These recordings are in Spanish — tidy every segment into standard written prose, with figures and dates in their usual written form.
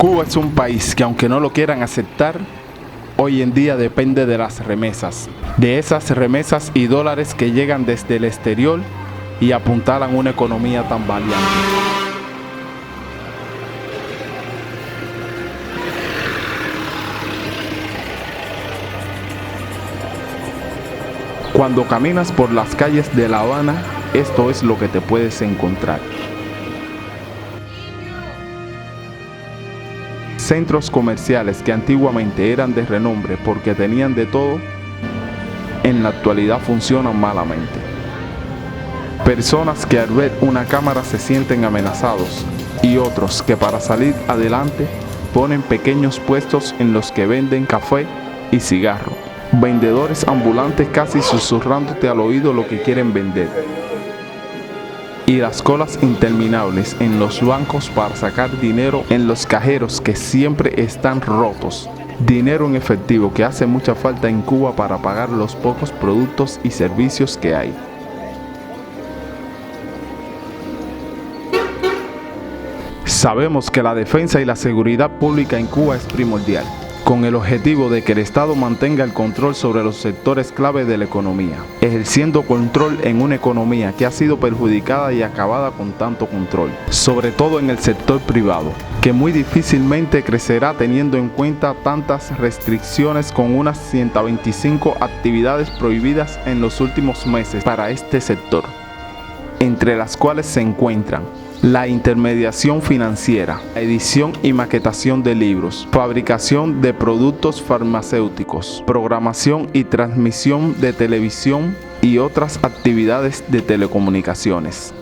Cuba es un país que, aunque no lo quieran aceptar, hoy en día depende de las remesas. De esas remesas y dólares que llegan desde el exterior y apuntalan una economía tan valiente. Cuando caminas por las calles de La Habana, esto es lo que te puedes encontrar. Centros comerciales que antiguamente eran de renombre porque tenían de todo, en la actualidad funcionan malamente. Personas que al ver una cámara se sienten amenazados y otros que para salir adelante ponen pequeños puestos en los que venden café y cigarro. Vendedores ambulantes casi susurrándote al oído lo que quieren vender. Y las colas interminables en los bancos para sacar dinero en los cajeros que siempre están rotos. Dinero en efectivo que hace mucha falta en Cuba para pagar los pocos productos y servicios que hay. Sabemos que la defensa y la seguridad pública en Cuba es primordial, con el objetivo de que el Estado mantenga el control sobre los sectores clave de la economía, ejerciendo control en una economía que ha sido perjudicada y acabada con tanto control, sobre todo en el sector privado, que muy difícilmente crecerá teniendo en cuenta tantas restricciones con unas 125 actividades prohibidas en los últimos meses para este sector, entre las cuales se encuentran la intermediación financiera, la edición y maquetación de libros, fabricación de productos farmacéuticos, programación y transmisión de televisión y otras actividades de telecomunicaciones.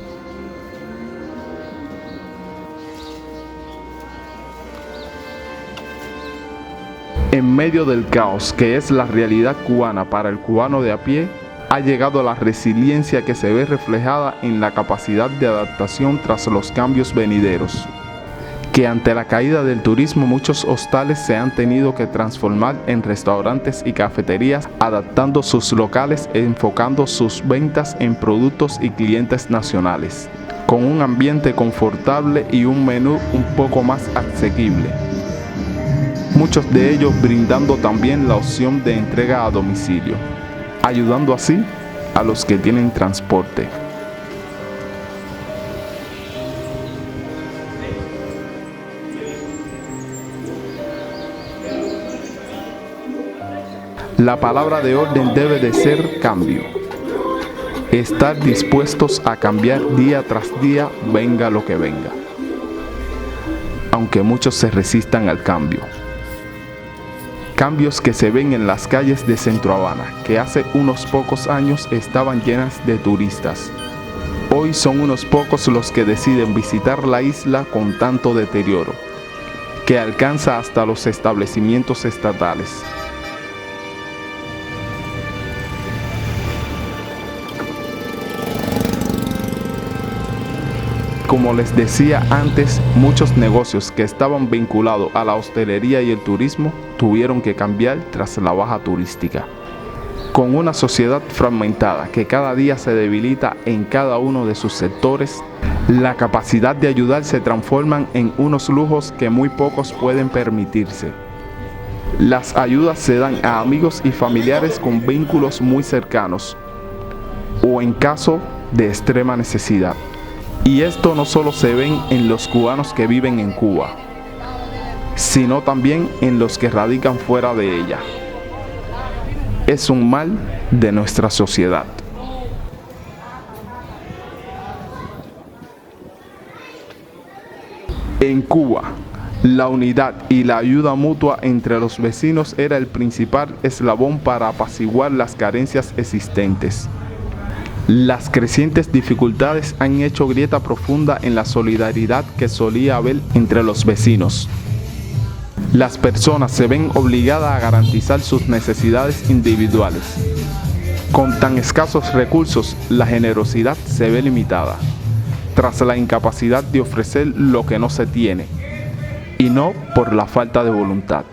En medio del caos que es la realidad cubana para el cubano de a pie, ha llegado la resiliencia que se ve reflejada en la capacidad de adaptación tras los cambios venideros, que ante la caída del turismo muchos hostales se han tenido que transformar en restaurantes y cafeterías, adaptando sus locales e enfocando sus ventas en productos y clientes nacionales, con un ambiente confortable y un menú un poco más asequible. Muchos de ellos brindando también la opción de entrega a domicilio, ayudando así a los que tienen transporte. La palabra de orden debe de ser cambio. Estar dispuestos a cambiar día tras día, venga lo que venga. Aunque muchos se resistan al cambio. Cambios que se ven en las calles de Centro Habana, que hace unos pocos años estaban llenas de turistas. Hoy son unos pocos los que deciden visitar la isla con tanto deterioro, que alcanza hasta los establecimientos estatales. Como les decía antes, muchos negocios que estaban vinculados a la hostelería y el turismo tuvieron que cambiar tras la baja turística. Con una sociedad fragmentada que cada día se debilita en cada uno de sus sectores, la capacidad de ayudar se transforman en unos lujos que muy pocos pueden permitirse. Las ayudas se dan a amigos y familiares con vínculos muy cercanos o en caso de extrema necesidad. Y esto no solo se ven en los cubanos que viven en Cuba, sino también en los que radican fuera de ella. Es un mal de nuestra sociedad. En Cuba, la unidad y la ayuda mutua entre los vecinos era el principal eslabón para apaciguar las carencias existentes. Las crecientes dificultades han hecho grieta profunda en la solidaridad que solía haber entre los vecinos. Las personas se ven obligadas a garantizar sus necesidades individuales. Con tan escasos recursos, la generosidad se ve limitada, tras la incapacidad de ofrecer lo que no se tiene, y no por la falta de voluntad.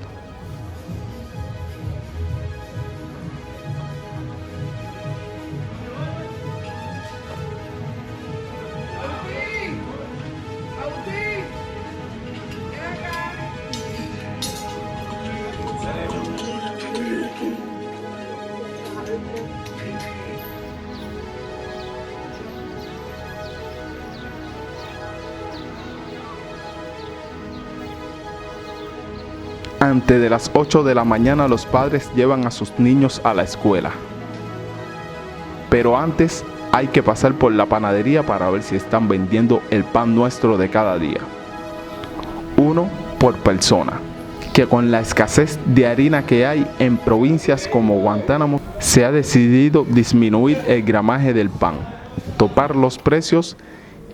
Antes de las 8 de la mañana los padres llevan a sus niños a la escuela. Pero antes hay que pasar por la panadería para ver si están vendiendo el pan nuestro de cada día. Uno por persona, que con la escasez de harina que hay en provincias como Guantánamo, se ha decidido disminuir el gramaje del pan, topar los precios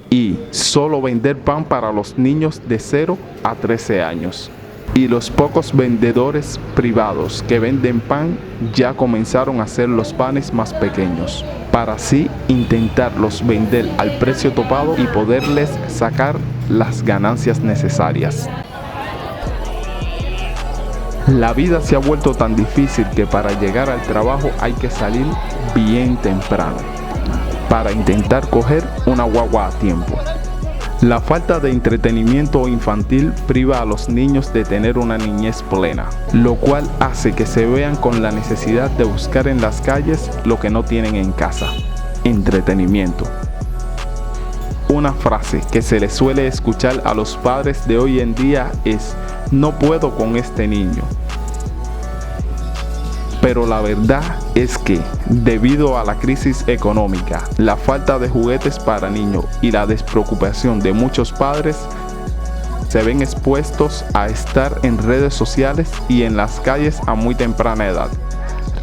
y solo vender pan para los niños de 0 a 13 años. Y los pocos vendedores privados que venden pan ya comenzaron a hacer los panes más pequeños, para así intentarlos vender al precio topado y poderles sacar las ganancias necesarias. La vida se ha vuelto tan difícil que para llegar al trabajo hay que salir bien temprano, para intentar coger una guagua a tiempo. La falta de entretenimiento infantil priva a los niños de tener una niñez plena, lo cual hace que se vean con la necesidad de buscar en las calles lo que no tienen en casa: entretenimiento. Una frase que se le suele escuchar a los padres de hoy en día es: no puedo con este niño. Pero la verdad es que, debido a la crisis económica, la falta de juguetes para niños y la despreocupación de muchos padres, se ven expuestos a estar en redes sociales y en las calles a muy temprana edad,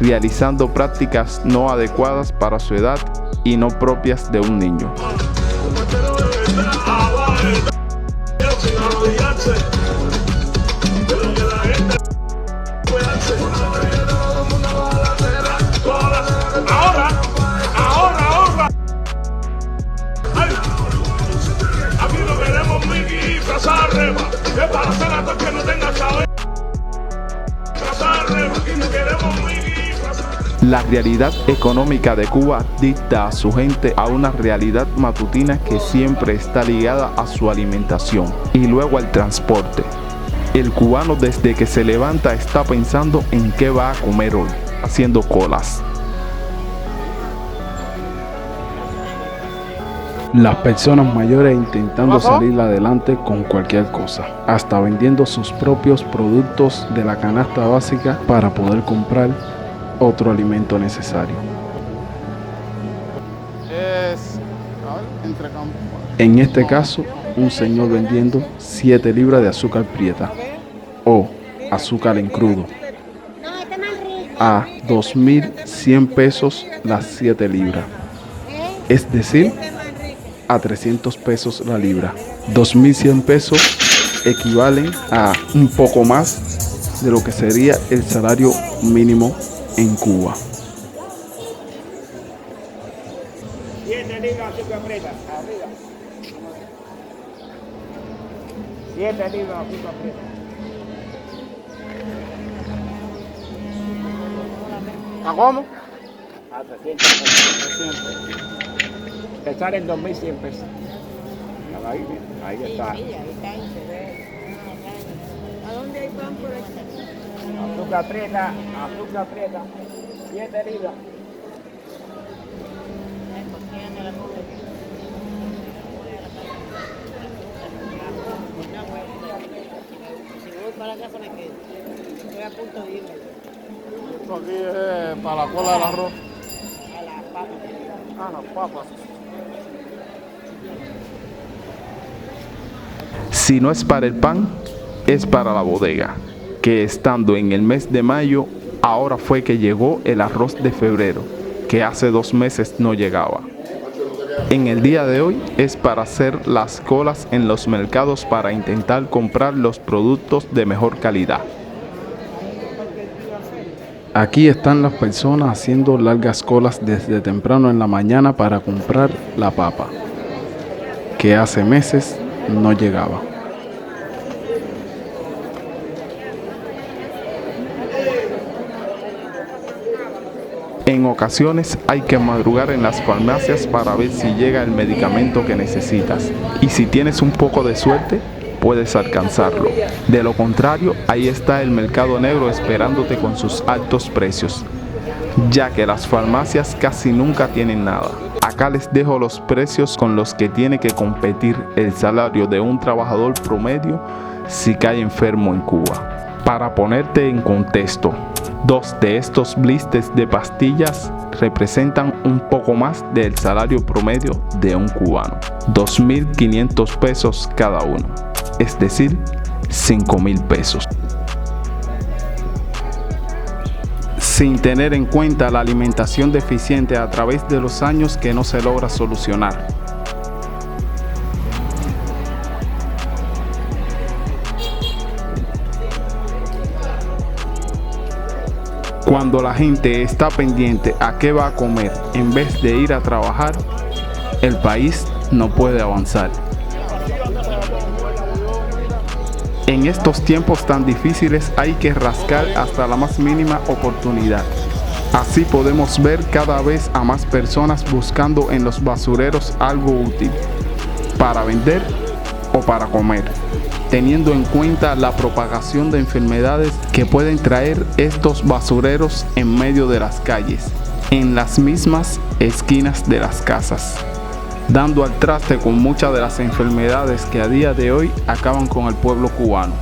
realizando prácticas no adecuadas para su edad y no propias de un niño. La realidad económica de Cuba dicta a su gente a una realidad matutina que siempre está ligada a su alimentación y luego al transporte. El cubano desde que se levanta está pensando en qué va a comer hoy, haciendo colas. Las personas mayores intentando salir adelante con cualquier cosa, hasta vendiendo sus propios productos de la canasta básica para poder comprar otro alimento necesario. En este caso, un señor vendiendo 7 libras de azúcar prieta o azúcar en crudo a 2.100 pesos las 7 libras, es decir, a 300 pesos la libra. 2.100 pesos equivalen a un poco más de lo que sería el salario mínimo en Cuba. 7 libras azúcar prieta, arriba. 7 libras azúcar prieta. ¿A cómo? A 300 pesos. Te salen 2.100 pesos. Ahí está. Sí, ahí está, se ve. ¿A dónde hay pan por aquí? Azúcar prieta, 7 libras. Si voy para la casa me quedo. Estoy a punto de irme. Esto aquí es para la cola del arroz. A las papas. Ah, las papas. Si no es para el pan, es para la bodega, que estando en el mes de mayo, ahora fue que llegó el arroz de febrero, que hace 2 meses no llegaba. En el día de hoy es para hacer las colas en los mercados para intentar comprar los productos de mejor calidad. Aquí están las personas haciendo largas colas desde temprano en la mañana para comprar la papa, que hace meses no llegaba. En ocasiones hay que madrugar en las farmacias para ver si llega el medicamento que necesitas. Y si tienes un poco de suerte, puedes alcanzarlo. De lo contrario, ahí está el mercado negro esperándote con sus altos precios, ya que las farmacias casi nunca tienen nada. Acá les dejo los precios con los que tiene que competir el salario de un trabajador promedio si cae enfermo en Cuba. Para ponerte en contexto, 2 de estos blisters de pastillas representan un poco más del salario promedio de un cubano, 2.500 pesos cada uno, es decir, 5.000 pesos. Sin tener en cuenta la alimentación deficiente a través de los años que no se logra solucionar. Cuando la gente está pendiente a qué va a comer en vez de ir a trabajar, el país no puede avanzar. En estos tiempos tan difíciles hay que rascar hasta la más mínima oportunidad. Así podemos ver cada vez a más personas buscando en los basureros algo útil para vender o para comer, teniendo en cuenta la propagación de enfermedades que pueden traer estos basureros en medio de las calles, en las mismas esquinas de las casas, dando al traste con muchas de las enfermedades que a día de hoy acaban con el pueblo cubano.